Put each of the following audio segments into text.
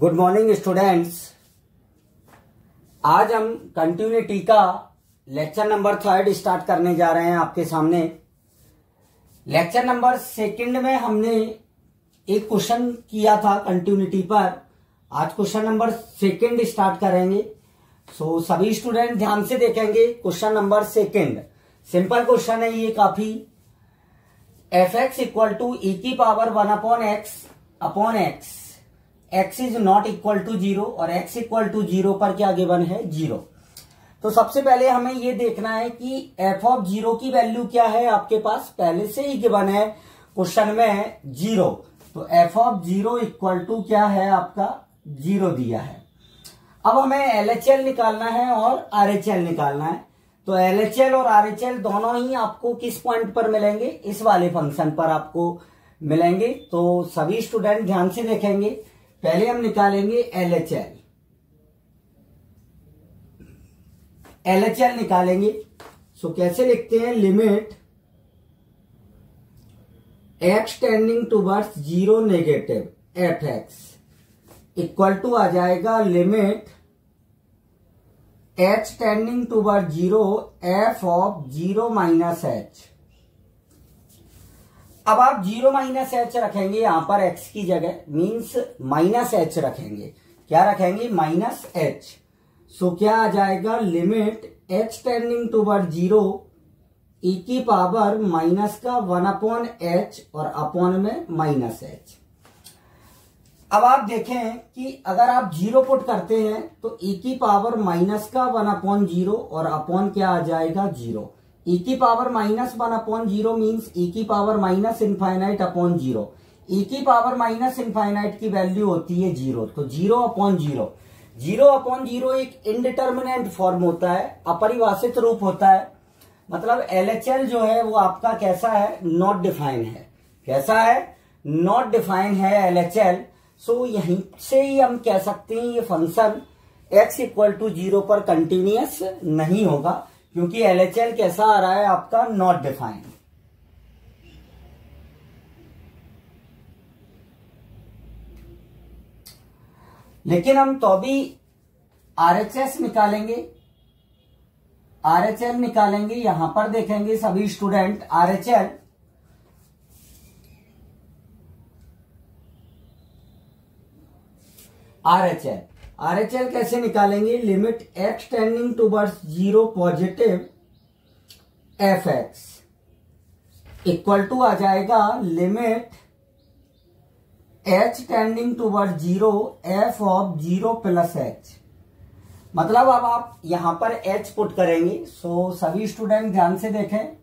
Good morning students. आज हम continuity का लेक्चर नंबर 3 स्टार्ट करने जा रहे हैं आपके सामने। लेक्चर नंबर 2 में हमने एक क्वेश्चन किया था कंटिन्यूटी पर। आज क्वेश्चन नंबर 2 स्टार्ट करेंगे। सभी स्टूडेंट ध्यान से देखेंगे। क्वेश्चन नंबर 2 सिंपल क्वेश्चन है ये काफी। f(x) इक्वल टू e की power 1/x x is not equal to 0 और x इक्वल टू 0 पर क्या गिवन है 0। तो सबसे पहले हमें ये देखना है कि f(0) की वैल्यू क्या है। आपके पास पहले से ही गिवन है क्वेश्चन में 0। तो f(0) इक्वल टू क्या है आपका 0 दिया है। अब हमें LHL निकालना है और RHL निकालना है। तो LHL और RHL दोनों ही आपको किस पॉइंट पर मिलेंगे, इस वाले फंक्शन पर आपको मिलेंगे। तो सभी स्टूडेंट ध्यान से देखेंगे। पहले हम निकालेंगे LHL निकालेंगे। कैसे लिखते हैं, limit x tending towards 0 negative f(x) equal to आ जाएगा limit h tending toward 0 f(0 - h)। अब आप 0 - h रखेंगे यहां पर x की जगह, मीन्स -h रखेंगे। क्या रखेंगे, -h। क्या आ जाएगा, limit h tending toward 0 e की पावर माइनस का 1/h और अपॉन में -h। अब आप देखें कि अगर आप 0 पुट करते हैं तो e की पावर माइनस का 1/0 और अपॉन क्या आ जाएगा 0। e की पावर -1/0 मीन्स e की पावर -इनफाइनाइट अपॉन 0। e की पावर -इनफाइनाइट की वैल्यू होती है 0। तो 0/0 0/0 एक इनडिटर्मिनेंट फॉर्म होता है, अपरिभाषित रूप होता है। मतलब LHL जो है वो आपका कैसा है, नॉट डिफाइन है। कैसा है, नॉट डिफाइन है LHL। यहीं से ही हम कह सकते हैं ये फंक्शन x इक्वल टू 0 पर कंटिन्यूअस नहीं होगा, क्योंकि LHL कैसा आ रहा है आपका, नॉट डिफाइंड। लेकिन हम तो भी RHS निकालेंगे। RHL निकालेंगे, यहां पर देखेंगे सभी स्टूडेंट RHL कैसे निकालेंगे, limit x tending towards 0 positive f(x) equal to आ जाएगा limit h tending towards 0 f(0 + h)। मतलब अब आप यहां पर h पुट करेंगे। सभी स्टूडेंट ध्यान से देखें।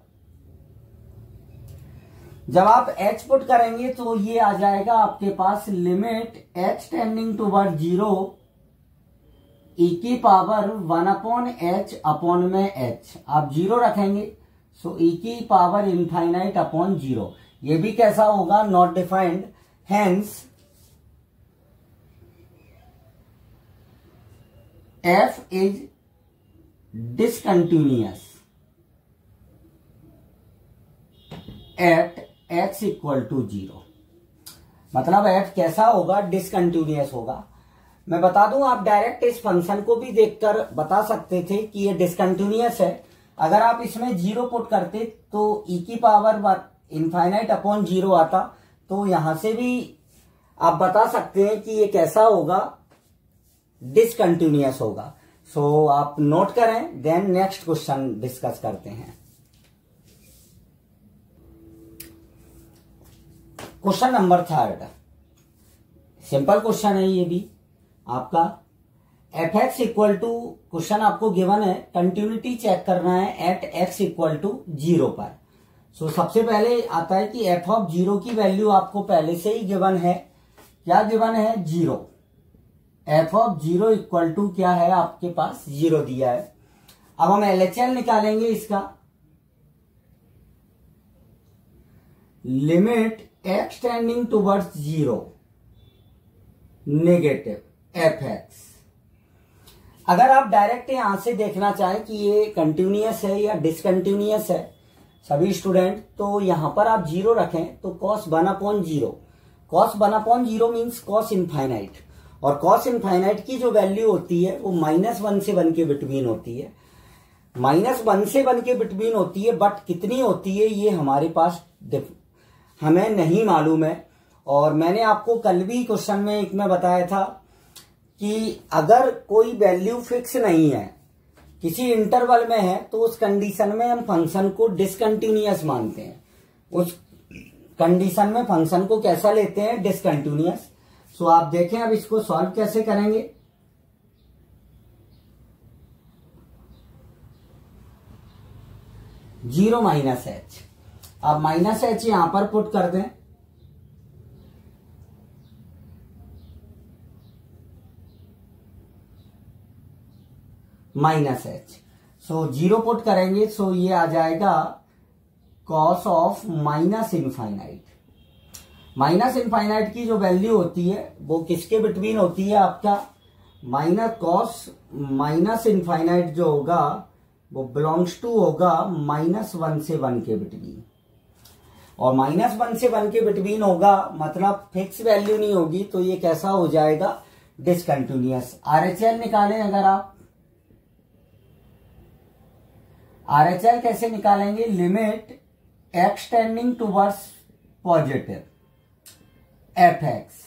जब आप h पुट करेंगे तो ये आ जाएगा आपके पास limit h tending toward 0 e की पावर 1/h अपॉन में h। आप 0 रखेंगे, e की पावर इनफाइनाइट अपॉन 0। ये भी कैसा होगा, not defined. Hence f is discontinuous at x equal to 0। मतलब f कैसा होगा, डिसकंटिन्यूअस होगा। मैं बता दूं, आप डायरेक्ट इस फंक्शन को भी देखकर बता सकते थे कि ये डिसकंटिन्यूअस है। अगर आप इसमें 0 पुट करते तो e की पावर इनफाइनाइट अपॉन 0 आता। तो यहां से भी आप बता सकते हैं कि ये कैसा होगा, डिसकंटिन्यूअस होगा। आप नोट करें, देन नेक्स्ट क्वेश्चन डिस्कस करते हैं। क्वेश्चन नंबर 3 सिंपल क्वेश्चन है ये भी आपका। f(x) इक्वल टू, क्वेश्चन आपको गिवन है, कंटिन्यूटी चेक करना है एट x इक्वल टू 0 पर। सबसे पहले आता है कि f(0) की वैल्यू आपको पहले से ही गिवन है। क्या गिवन है, 0। f(0) इक्वल टू क्या है आपके पास, 0 दिया है। अब हम LHL निकालेंगे इसका। Limit x tending towards 0 negative f(x). अगर आप डायरेक्ट यहां से देखना चाहें कि ये कंटिन्यूअस है या डिसकंटिन्यूअस है सभी स्टूडेंट, तो यहां पर आप 0 रखें तो cos 1/0 मीन्स cos इनफाइनाइट। और कॉस इनफाइनाइट की जो वैल्यू होती है वो -1 से 1 के बिटवीन होती है, -1 से 1 के बिटवीन होती है, बट कितनी होती है ये हमारे पास हमें नहीं मालूम है। और मैंने आपको कल भी क्वेश्चन में एक में बताया था कि अगर कोई वैल्यू फिक्स नहीं है, किसी इंटरवल में है, तो उस कंडीशन में हम फंक्शन को डिसकंटिन्यूअस मानते हैं। उस कंडीशन में फंक्शन को कैसा लेते हैं? डिसकंटिन्यूअस। सो आप देखें अब इसको सॉल्व कैसे करेंगे। जीरो -h, अब -h यहां पर पुट कर दें, -h। सो जीरो पुट करेंगे, सो ये आ जाएगा cos of minus infinite. Minus infinite की जो वैल्यू होती है वो किसके बिटवीन होती है? आपका माइनस कॉस माइनस इनफाइनाइट जो होगा वो बिलोंग्स टू होगा -1 से 1 के बिटवीन। और -1 से 1 के बिटवीन होगा मतलब फिक्स वैल्यू नहीं होगी, तो ये कैसा हो जाएगा? डिसकंटिन्यूअस। आरएचएल निकालें अगर आप, आरएचएल कैसे निकालेंगे? Limit X tending towards positive F X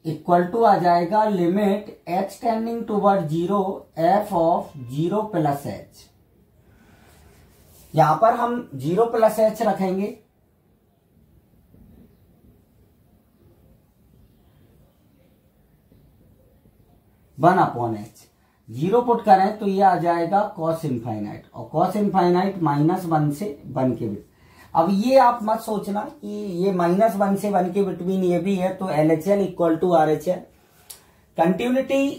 equal to आ जाएगा limit H tending toward 0 F of 0 + h। यहां पर हम 0 + h रखेंगे, वन अपॉन h। 0 पुट करें तो ये आ जाएगा कॉस इनफाइनाइट, और कॉस इनफाइनाइट -1 से 1 के बिटवीन। अब ये आप मत सोचना कि ये -1 से 1 के बिटवीन ये भी है, तो LHL equal to RHL। Continuity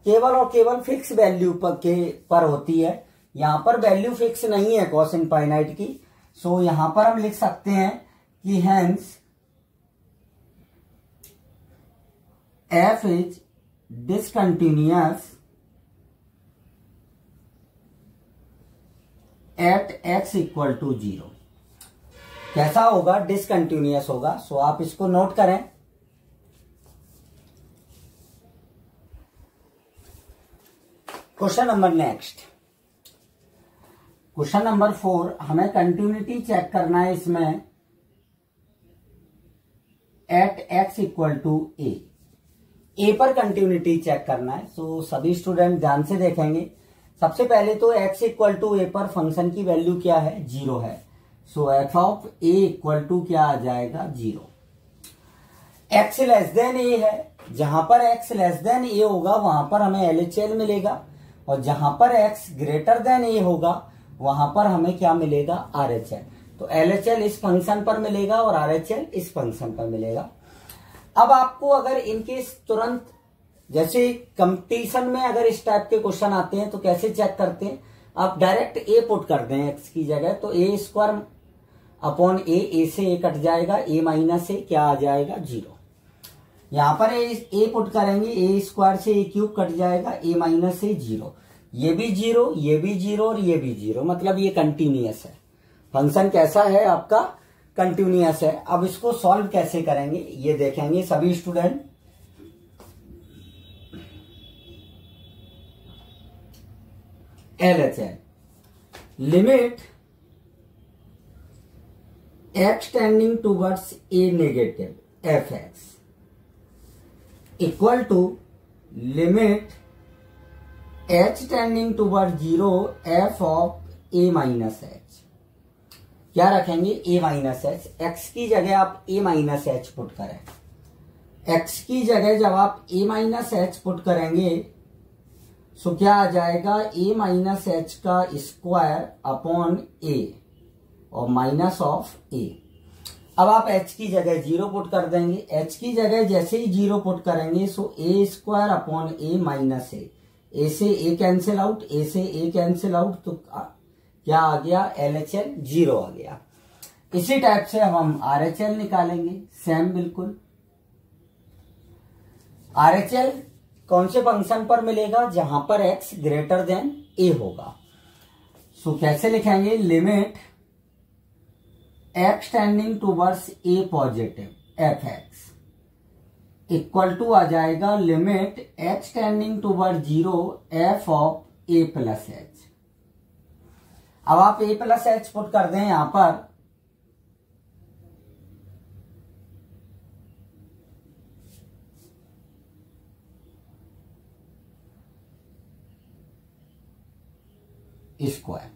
केवल और केवल फिक्स वैल्यू पर होती है, यहां पर वैल्यू फिक्स नहीं है कॉस इनफाइनाइट की। सो यहां पर हम लिख सकते हैं कि hence f is discontinuous at x equal to 0। कैसा होगा? डिसकंटिन्यूअस होगा। सो आप इसको नोट करें। Question number next, question number 4, हमें कंटिन्यूटी चेक करना है इसमें एट x इक्वल टू ए पर कंटिन्यूटी चेक करना है। सो सभी स्टूडेंट ध्यान से देखेंगे। सबसे पहले तो x इक्वल टू ए पर फंक्शन की वैल्यू क्या है? 0 है। So F of A equal to क्या आ जाएगा? 0। x लेस देन ए है, जहां पर x लेस देन ए होगा वहां पर हमें LHL मिलेगा, और जहां पर x ग्रेटर देन ए होगा वहां पर हमें क्या मिलेगा? RHL। तो LHL इस फंक्शन पर मिलेगा और RHL इस फंक्शन पर मिलेगा। अब आपको अगर इनके तुरंत, जैसे कंपटीशन में अगर इस टाइप के क्वेश्चन आते हैं तो कैसे चेक करते हैं? आप डायरेक्ट ए पुट कर दें x की जगह, तो a² अपॉन ए से ए कट जाएगा, a - a क्या आ जाएगा? 0। यहां पर ए पुट करेंगे, a² से a³ कट जाएगा, a - a 0। ये भी 0, ये भी 0 और ये भी 0, मतलब ये कंटिन्यूअस है। फंक्शन कैसा है आपका? कंटिन्यूअस है। अब इसको सॉल्व कैसे करेंगे ये देखेंगे सभी student. LHL limit x tending towards a negative F X equal to limit h tending toward 0 F of a - h। क्या रखेंगे? a - h। x की जगह आप a - h पुट करें। x की जगह जब आप a - h पुट करेंगे सो क्या आ जाएगा? a - h का स्क्वायर अपॉन a और माइनस ऑफ a। अब आप h की जगह 0 पुट कर देंगे। h की जगह जैसे ही 0 पुट करेंगे सो a² upon a minus a से a कैंसिल आउट, a से a कैंसिल आउट, तो क्या आ गया? LHL 0 आ गया। इसी टाइप से हम RHL निकालेंगे, सेम बिल्कुल। RHL कौन से फंक्शन पर मिलेगा? जहां पर x ग्रेटर देन a होगा। सो कैसे लिखेंगे? Limit x tending towards a positive F X equal to आ जाएगा limit H tending toward 0 F of A plus H. अब आप ए प्लस एच पुट कर दें यहां पर, स्क्वायर।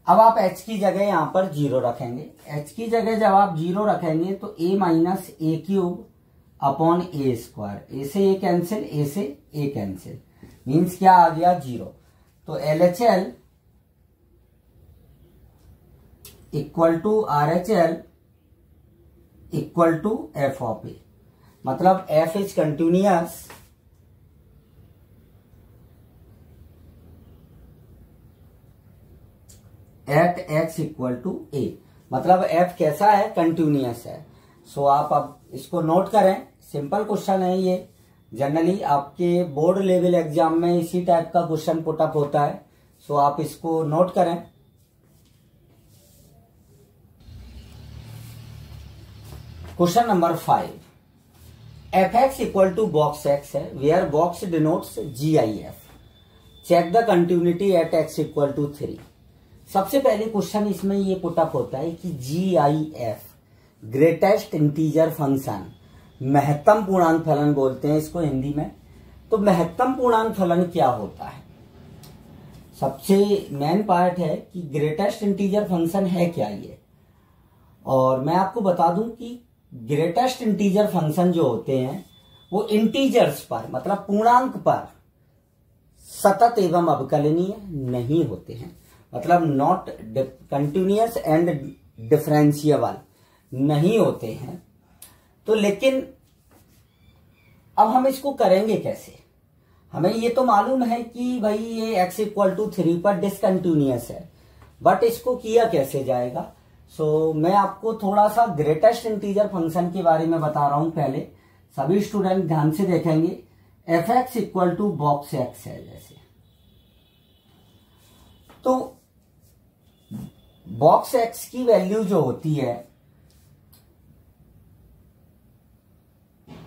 अब आप h की जगह यहां पर 0 रखेंगे। h की जगह जब आप 0 रखेंगे तो a minus A cube upon A square, A से ए कैंसिल, ए से ए कैंसिल, मीन्स क्या आ गया 0। तो LHL equal to RHL equal to F of A, मतलब f is continuous at x equal to A, मतलब f कैसा है, continuous है। सो आप अब इसको नोट करें, सिंपल क्वेश्चन है ये, जनरली आपके बोर्ड लेवल एग्जाम में इसी टाइप का क्वेश्चन पुटअप होता है। सो आप इसको नोट करें। Question number 5, F X equal to box X है, where box denotes GIF, check the continuity at x equal to 3। सबसे पहले क्वेश्चन इसमें ये पुटअप होता है कि GIF ग्रेटेस्ट इंटीजर फंक्शन, महत्तम पूर्णांक फलन बोलते हैं इसको हिंदी में। तो महत्तम पूर्णांक फलन क्या होता है, सबसे मेन पार्ट है कि ग्रेटेस्ट इंटीजर फंक्शन है क्या ये। और मैं आपको बता दूं कि ग्रेटेस्ट इंटीजर फंक्शन जो होते हैं वो इंटीजर्स पर, मतलब पूर्णांक पर सतत एवं अवकलनीय नहीं होते हैं, मतलब नॉट कंटिन्यूअस एंड डिफरेंशिएबल नहीं होते हैं। तो लेकिन अब हम इसको करेंगे कैसे, हमें ये तो मालूम है कि भाई ये x इक्वल टू 3 पर डिसकंटिन्यूअस है, बट इसको किया कैसे जाएगा। सो मैं आपको थोड़ा सा ग्रेटेस्ट इंटीजर फंक्शन के बारे में बता रहा हूं। पहले सभी स्टूडेंट ध्यान से देखेंगे, F X equal to box X है जैसे, तो बॉक्स एक्स की वैल्यू जो होती है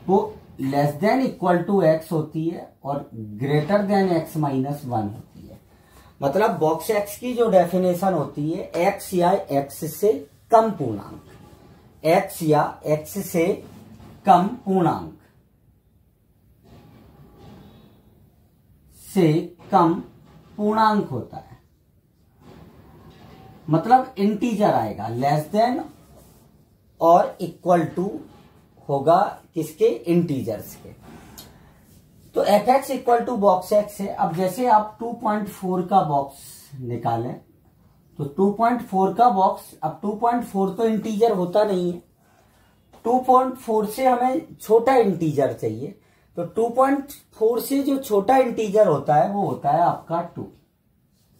वो less than equal to X होती है और ग्रेटर देन एक्स माइनस 1 होती है। मतलब बॉक्स एक्स की जो डेफिनेशन होती है, एक्स या एक्स से कम पूर्णांक, एक्स या एक्स से कम पूर्णांक से कम पूर्णांक होता है, मतलब इंटीजर आएगा, लेस देन और इक्वल टू होगा किसके, इंटीजर्स के। तो F X equal to box X है। अब जैसे आप 2.4 का बॉक्स निकालें तो 2.4 का बॉक्स, अब 2.4 तो इंटीजर होता नहीं है, 2.4 से हमें छोटा इंटीजर चाहिए। तो 2.4 से जो छोटा इंटीजर होता है वो होता है आपका 2।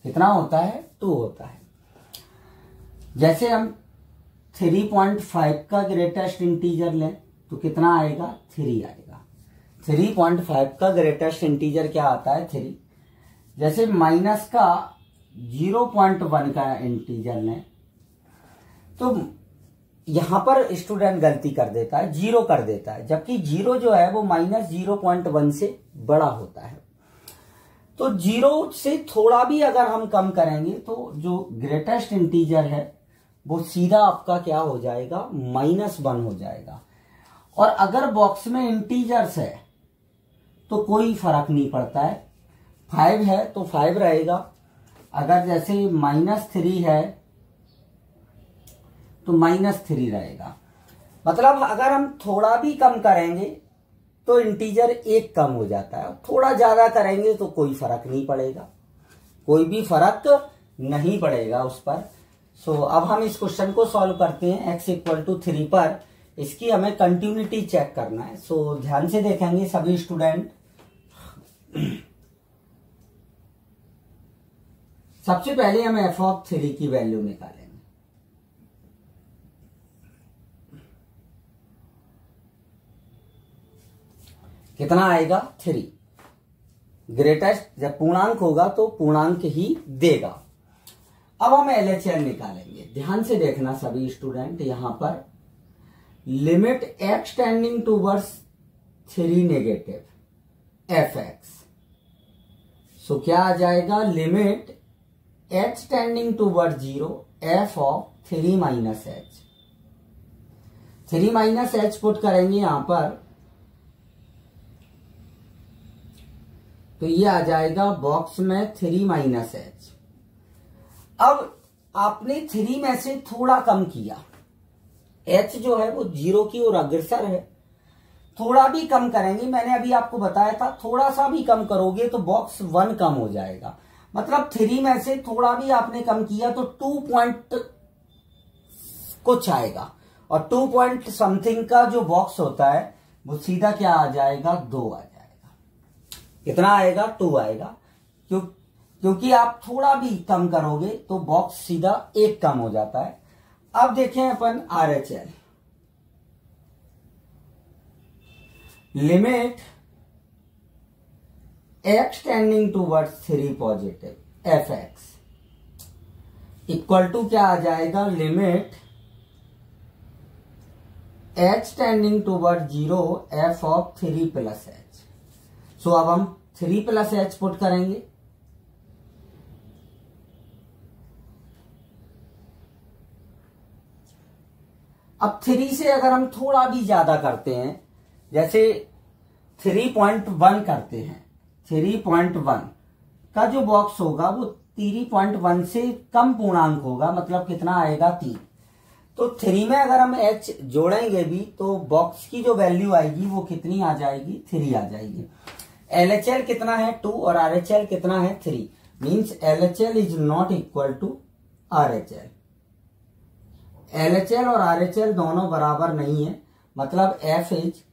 कितना होता है, 2 होता है। जैसे हम 3.5 का ग्रेटेस्ट इंटीजर लें तो कितना आएगा, 3 आएगा। 3.5 का ग्रेटेस्ट इंटीजर क्या आता है, 3। जैसे माइनस का 0.1 का इंटीजर लें तो यहां पर स्टूडेंट गलती कर देता है, 0 कर देता है, जबकि 0 जो है वो माइनस 0.1 से बड़ा होता है। तो 0 से थोड़ा भी अगर हम कम करेंगे तो जो ग्रेटेस्ट इंटीजर है वो सीधा आपका क्या हो जाएगा, -1 हो जाएगा। और अगर बॉक्स में इंटीजर्स है तो कोई फर्क नहीं पड़ता है, 5 है तो 5 रहेगा, अगर जैसे -3 है तो -3 रहेगा। मतलब अगर हम थोड़ा भी कम करेंगे तो इंटीजर 1 कम हो जाता है, थोड़ा ज्यादा करेंगे तो कोई फर्क नहीं पड़ेगा, कोई भी फर्क नहीं पड़ेगा उस पर। सो अब हम इस क्वेश्चन को सॉल्व करते हैं। x इक्वल टू 3 पर इसकी हमें कंटिन्यूटी चेक करना है। सो ध्यान से देखेंगे सभी स्टूडेंट। सबसे पहले हम f ऑफ 3 की वैल्यू निकालेंगे। कितना आएगा, 3। ग्रेटेस्ट जब पूर्णांक होगा तो पूर्णांक ही देगा। अब हम LHL निकालेंगे। ध्यान से देखना सभी स्टूडेंट, यहां पर limit x tending towards 3 negative F X. So क्या आ जाएगा, limit h tending toward 0 F of 3 minus H. 3 minus H put करेंगे यहां पर, तो ये आ जाएगा बॉक्स में 3 माइनस एच। अब आपने 3 में से थोड़ा कम किया, h जो है वो 0 की ओर अग्रसर है, थोड़ा भी कम करेंगे, मैंने अभी आपको बताया था थोड़ा सा भी कम करोगे तो बॉक्स 1 कम हो जाएगा। मतलब 3 में से थोड़ा भी आपने कम किया तो 2 पॉइंट कुछ आएगा, और 2 पॉइंट समथिंग का जो बॉक्स होता है वो सीधा क्या आ जाएगा, 2 आ जाएगा। कितना आएगा, 2 आएगा। क्योंकि आप थोड़ा भी कम करोगे तो बॉक्स सीधा 1 कम हो जाता है। अब देखें अपन RHL, limit x tending towards 3 positive F X equal to क्या आ जाएगा, limit h tending toward 0 F of 3 plus H. So अब हम 3 प्लस एच पुट करेंगे, अब 3 से अगर हम थोड़ा भी ज्यादा करते हैं, जैसे 3.1 करते हैं, 3.1 का जो बॉक्स होगा वो 3.1 से कम पूर्णांक होगा, मतलब कितना आएगा, 3। तो 3 में अगर हम h जोड़ेंगे भी तो बॉक्स की जो वैल्यू आएगी वो कितनी आ जाएगी, 3 आ जाएगी। LHL कितना है, 2, और RHL कितना है, 3। Means LHL is not equal to RHL। LHL और RHL दोनों बराबर नहीं है, मतलब F is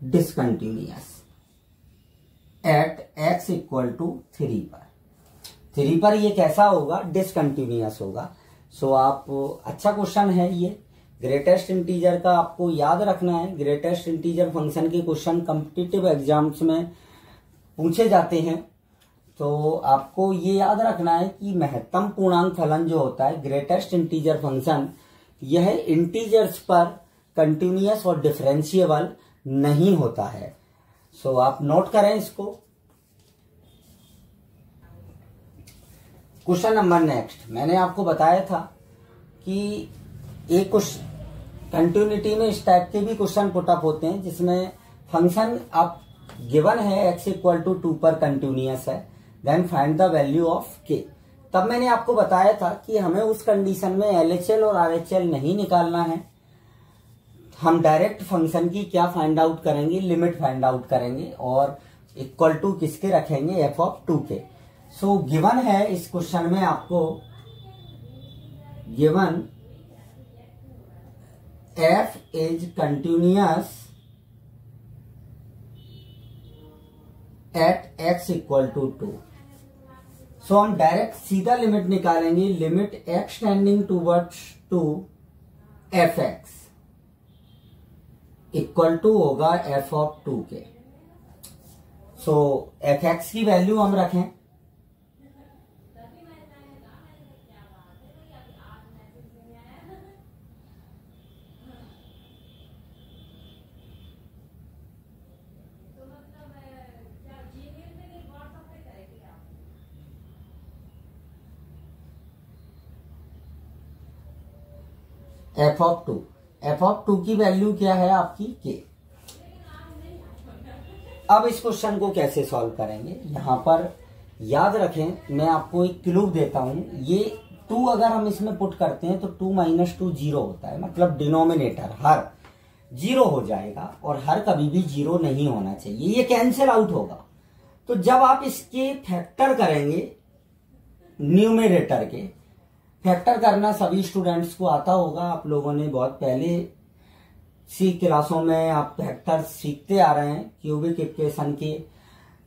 discontinuous at x equal to 3 पर। 3 पर ये कैसा होगा, डिसकंटिन्यूअस होगा। सो आप, अच्छा क्वेश्चन है ये, ग्रेटेस्ट इंटीजर का आपको याद रखना है। ग्रेटेस्ट इंटीजर फंक्शन के क्वेश्चन कॉम्पिटिटिव एग्जाम्स में पूछे जाते हैं, तो आपको ये याद रखना है कि महत्तम पूर्णांक फलन जो होता है ग्रेटेस्ट इंटीजर फंक्शन, यह इंटीजर्स पर कंटिन्यूअस और डिफरेंशिएबल नहीं होता है। सो आप नोट करें इसको। क्वेश्चन नंबर नेक्स्ट, मैंने आपको बताया था कि एक क्वेश्चन कंटिन्यूटी में इस टाइप के भी क्वेश्चन पुटअप होते हैं जिसमें फंक्शन अब गिवन है x इक्वल टू 2 पर कंटिन्यूअस है, then find the value of k। तब मैंने आपको बताया था कि हमें उस कंडीशन में LHL और RHL नहीं निकालना है, हम डायरेक्ट फंक्शन की क्या फाइंड आउट करेंगे, लिमिट फाइंड आउट करेंगे, और इक्वल टू किसके रखेंगे, f of 2k। So given है इस क्वेश्चन में आपको, given f is continuous at x equal to 2। So हम डायरेक्ट सीधा लिमिट निकालेंगे, limit x tending towards 2 F X equal to होगा f of 2k। So F X की value हम रखें, एफ ऑफ 2 की वैल्यू क्या है आपकी, k। अब इस क्वेश्चन को कैसे सॉल्व करेंगे, यहां पर याद रखें, मैं आपको एक क्लू देता हूं। ये 2 अगर हम इसमें पुट करते हैं तो 2 माइनस 2 0 होता है, मतलब डिनोमिनेटर हर 0 हो जाएगा, और हर कभी भी 0 नहीं होना चाहिए, ये कैंसिल आउट होगा। तो जब आप इसके फैक्टर करेंगे, न्यूमेरेटर के फैक्टर करना सभी स्टूडेंट्स को आता होगा, आप लोगों ने बहुत पहले सी क्लासों में आप फैक्टर सीखते आ रहे हैं क्यूबिक इक्वेशन के।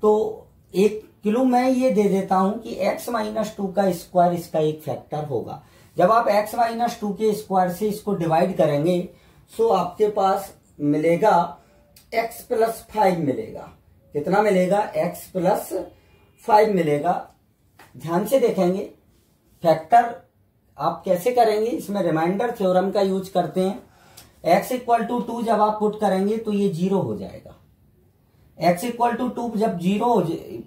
तो एक क्लू मैं ये दे देता हूं कि x माइनस 2 का स्क्वायर इसका एक फैक्टर होगा। जब आप x माइनस 2 के स्क्वायर से इसको डिवाइड करेंगे तो आपके पास मिलेगा x प्लस 5 मिलेगा। कितना मिलेगा, x प्लस 5 मिलेगा। ध्यान से देखेंगे, फैक्टर आप कैसे करेंगे, इसमें रिमाइंडर थ्योरम का यूज करते हैं। x इक्वल टू 2 जब आप पुट करेंगे तो ये 0 हो जाएगा। x इक्वल टू 2 जब 0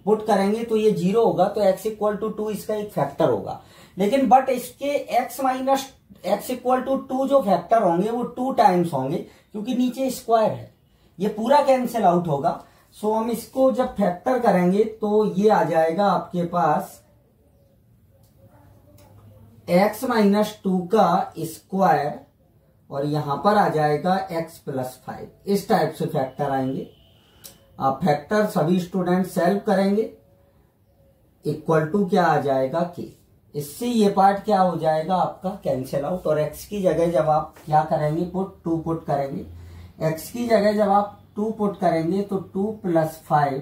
पुट करेंगे तो ये 0 होगा, तो x इक्वल टू 2 इसका एक फैक्टर होगा। लेकिन बट इसके x minus x equal to 2 जो फैक्टर होंगे वो 2 टाइम्स होंगे, क्योंकि नीचे स्क्वायर है, ये पूरा कैंसिल आउट होगा। सो हम इसको जब फैक्टर करेंगे तो ये आ जाएगा आपके पास x माइनस 2 का स्क्वायर, और यहां पर आ जाएगा x प्लस 5। इस टाइप से फैक्टर आएंगे। आप फैक्टर सभी स्टूडेंट सॉल्व करेंगे, इक्वल टू क्या आ जाएगा k। इससे ये पार्ट क्या हो जाएगा आपका कैंसिल आउट, और x की जगह जब आप क्या करेंगे पुट 2 पुट करेंगे, x की जगह जब आप 2 पुट करेंगे तो 2 प्लस 5,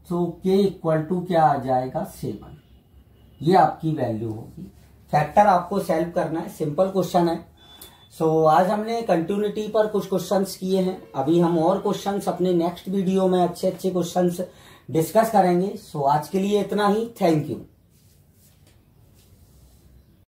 तो k इक्वल टू क्या आ जाएगा 7। ये आपकी वैल्यू होगी। फैक्टर आपको सॉल्व करना है, सिंपल क्वेश्चन है। सो आज हमने कंटिन्यूटी पर कुछ क्वेश्चंस किए हैं। अभी हम और क्वेश्चंस अपने नेक्स्ट वीडियो में अच्छे अच्छे क्वेश्चंस डिस्कस करेंगे। सो आज के लिए इतना ही। Thank you.